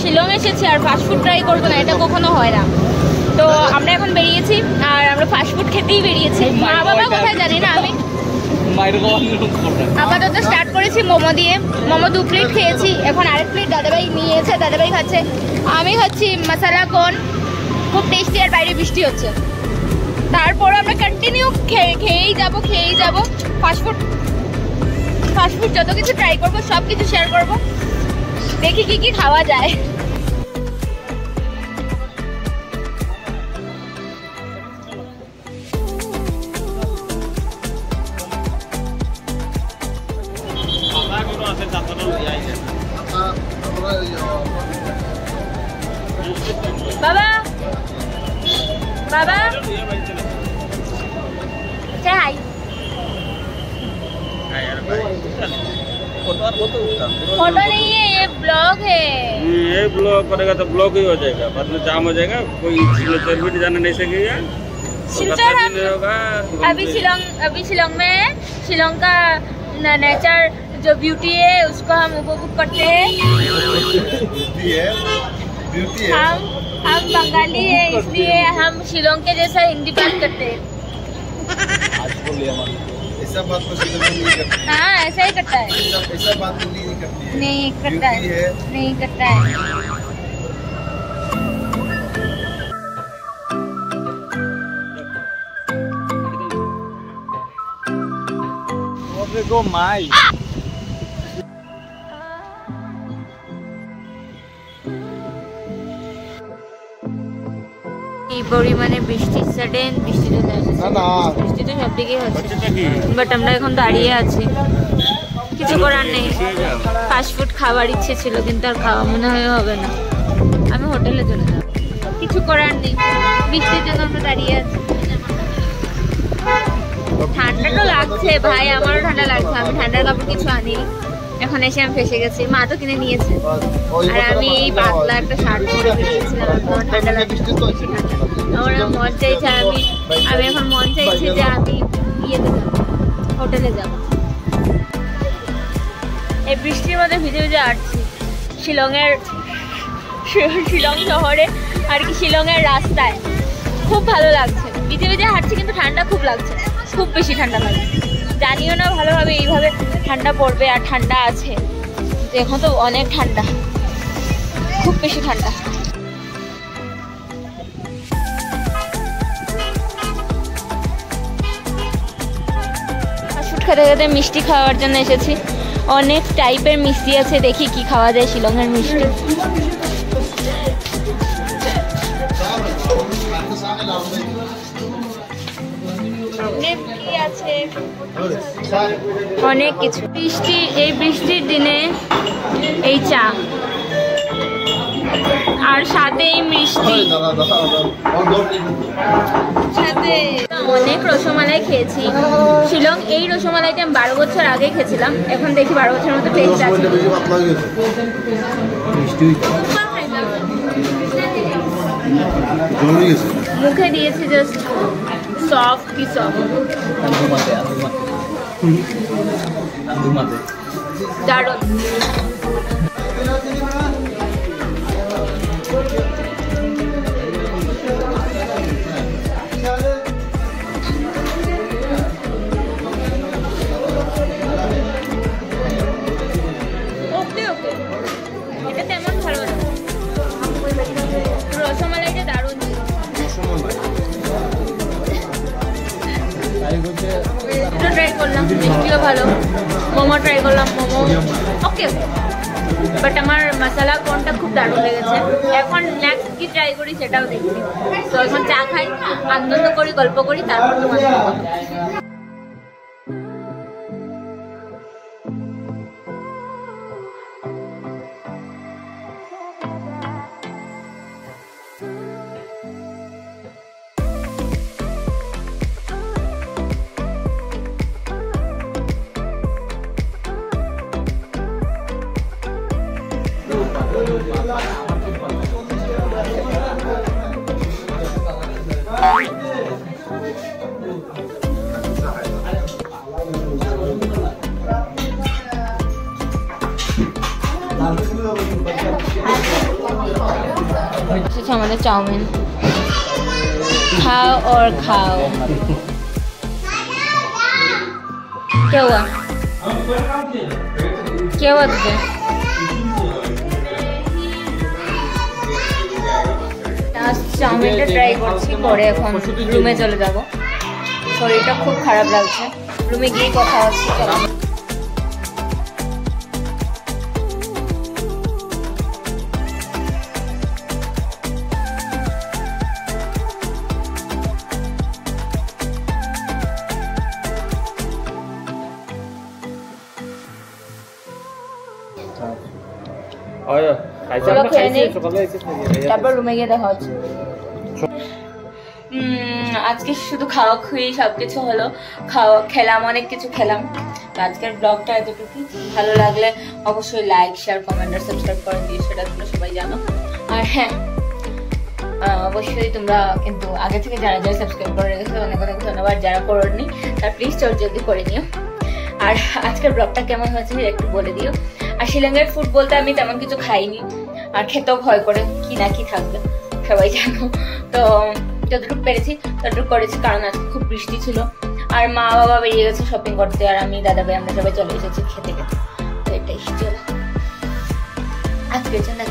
শিলং এসেছি আর fast food try করবো না, এটা কখনো হয় না। তো আমরা এখন বেরিয়েছি আর আমরা ফাস্টফুড খেতেই বেরিয়েছি। মা বাবা কোথায় জানি না, আমি আপাতত স্টার্ট করেছি মোমো দিয়ে। মোমো 2 প্লেট খেয়েছি, এখন আরেক প্লেট দাদাভাই নিয়েছে, দাদাভাই খাচ্ছে, আমি খাচ্ছি মশলা কর্ন, খুব টেস্টি। আর বাইরে বৃষ্টি হচ্ছে, তারপর আমরা কন্টিনিউ খেয়েই যাবো। ফাস্টফুড যত কিছু ট্রাই করবো সব কিছু শেয়ার করবো, দেখি কি খাওয়া যায়। বাবা बाबा क्या हाय फोटो नहीं है, ये ब्लॉग है। ये ब्लॉग करेगा तो ब्लॉग ही हो जाएगा, बाद में जाम हो जाएगा, कोई सिग्नेचर भी जाने नहीं सकेगा। अभी शिलोंग में शिलोंग का नेचर जो ब्यूटी है उसको हम उपभोग करते हैं। हम बंगाली है इसलिए हम शिलोंग के जैसा हिंदी बात करते हैं। ऐसा बात तो शिलोंग में नहीं करते। हाँ ऐसा ही करता है, ऐसा बात नहीं करती है, नहीं करता है, नहीं करता है। Go my এই পরিমাণে বৃষ্টি, সাডেন বৃষ্টি চলে আসছে। বৃষ্টি তো সব দিকেই হচ্ছে, বাট আমরা এখন দাঁড়িয়ে আছি, কিছু করার নেই। ফাস্টফুড খাবার ইচ্ছে ছিল কিন্তু আর খাওয়া মনে হয় হবে না, আমি হোটেলে চলে যাব, কিছু করার নেই, বৃষ্টির জন্য আমরা দাঁড়িয়ে আছি। ঠান্ডা তো লাগছে ভাই, আমারও ঠান্ডা লাগছে, আমি ঠান্ডার কাপড় কিছু আনি, এখন এসে আমি ফেসে গেছি। মা তো কিনে নিয়েছে আর আমি এই পাতলা একটা শার্ট পরে বেরিয়েছিলাম, আমার ঠান্ডা লাগছে, আমার মন চাইছে আমি এখন মন চাইছে যে আমি ইয়েতে যাব, হোটেলে যাব। এই বৃষ্টির মধ্যে ভিজে ভিজে আসছি শিলং শহরে আর কি, শিলংয়ের রাস্তায় খুব ভালো লাগছে, ভিজে ভিজে হাঁটছি কিন্তু ঠান্ডা খুব লাগছে, খুব বেশি ঠান্ডা লাগছে। জানিও না ভালোভাবে এইভাবে ঠান্ডা পড়বে, আর ঠান্ডা আছে, এখন তো অনেক ঠান্ডা, খুব বেশি ঠান্ডা। ফাস্টফুড খেতে খেতে মিষ্টি খাওয়ার জন্য এসেছি, অনেক টাইপের মিষ্টি আছে, দেখি কি খাওয়া যায় শিলংয়ের মিষ্টি। অনেক কিছু, এই বৃষ্টির দিনে এই চা আর সাথে এই মিষ্টি, সাথে অনেক রসমালাই খেয়েছি। শিলং এই রসমালাইটা আমি 12 বছর আগে খেয়েছিলাম, এখন দেখি 12 বছরের মতো টেস্ট আছে। মুখে দিয়েছি জাস্ট সফট কি সফট, দারুণ। ওকে ওকে, এটা তেমন ভালো না, রসমালাইটা দারুণ। ট্রাই করলাম, মিষ্টিও ভালো, মোমো ট্রাই করলাম, মোমো ওকে, বাট আমার মশলা কোনটা খুব দারুণ লেগেছে। এখন নেক্সট কি ট্রাই করি সেটাও দেখছি, তো এখন চা খাই, আনন্দ করি, গল্প করি, তারপর তোমাদের এসেছে আমাদের চাউমিন। खाओ और खाओ। क्या हुआ? क्या हुआ तुझे? চাউমিনটা ট্রাই করছি, পরে এখন রুমে চলে যাব। শরীরটা খুব খারাপ লাগছে, রুমে গিয়ে কথা হচ্ছে। চলো। চলো খেয়ে নিই, তারপর রুমে গিয়ে দেখা হচ্ছে। আজকে শুধু খাওয়া খুঁই সবকিছু হলো, খেলাম, অনেক কিছু খেলাম। তো আজকের ব্লগটা এতটুকু। ভালো লাগলে অবশ্যই লাইক, শেয়ার, কমেন্ট আর সাবস্ক্রাইব করে দিও, সেটা তোমরা সবাই জানো। আর হ্যাঁ, অবশ্যই তোমরা কিন্তু আগে থেকে যারা যারা সাবস্ক্রাইব করে রেখেছো অনেক অনেক ধন্যবাদ, যারা করোনি তার প্লিজ জলদি করে নিও। আর আজকের ব্লগটা কেমন হয়েছে একটু বলে দিও। আর শিলংয়ের ফুড বলতে আমি তেমন কিছু খাইনি, আর খেতেও ভয় করে, কি না কি থাকবে সবাই জানো। তো যতটুকু পেরেছি ততটুকু করেছি, কারণ আজকে খুব বৃষ্টি ছিল। আর মা বাবা বেরিয়ে গেছে শপিং করতে, আর আমি দাদা ভাই আমরা সবাই চলে এসেছি খেতে খেতে। তো এটাই চলো আজকের জন্য।